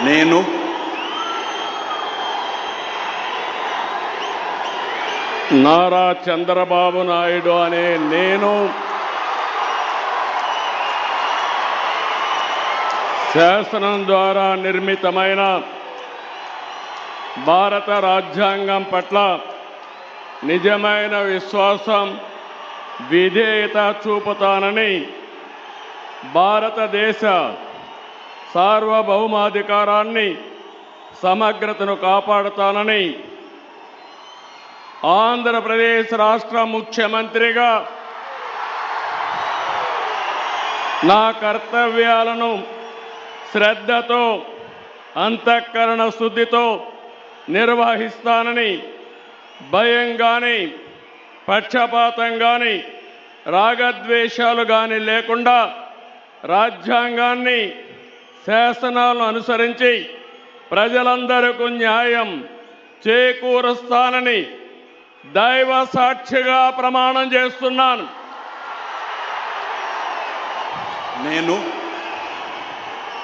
నేను నారా చంద్రబాబు నాయుడు అనే నేను శాసనం ద్వారా నిర్మితమైన భారత రాజ్యాంగం పట్ల నిజమైన విశ్వాసం, విధేయత చూపుతానని, భారతదేశ సార్వభౌమాధికారాన్ని, సమగ్రతను కాపాడుతానని ఆంధ్రప్రదేశ్ రాష్ట్ర ముఖ్యమంత్రిగా నా కర్తవ్యాలను శ్రద్ధతో, అంతఃకరణ శుద్ధితో నిర్వహిస్తానని, భయం కానీ, పక్షపాతం కానీ, రాగద్వేషాలు కానీ లేకుండా రాజ్యాంగాన్ని, శాసనాలను అనుసరించి ప్రజలందరికీ న్యాయం చేకూరుస్తానని దైవ సాక్షిగా ప్రమాణం చేస్తున్నాను. నేను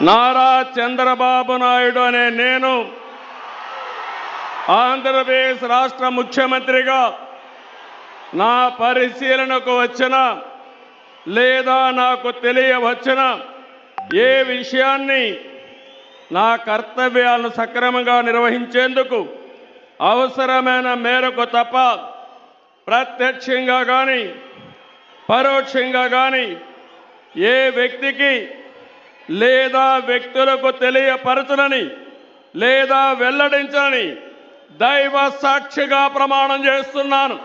నారా చంద్రబాబు నాయుడు అనే నేను ఆంధ్రప్రదేశ్ రాష్ట్ర ముఖ్యమంత్రిగా నా పరిశీలనకు వచ్చిన లేదా నాకు తెలియవచ్చిన ఏ విషయాన్ని నా కర్తవ్యాలను సక్రమంగా నిర్వహించేందుకు అవసరమైన మేరకు తప్ప ప్రత్యక్షంగా కానీ పరోక్షంగా కానీ ఏ వ్యక్తికి లేదా వ్యక్తులకు తెలియపరచనని లేదా వెల్లడించని దైవ సాక్షిగా ప్రమాణం చేస్తున్నాను.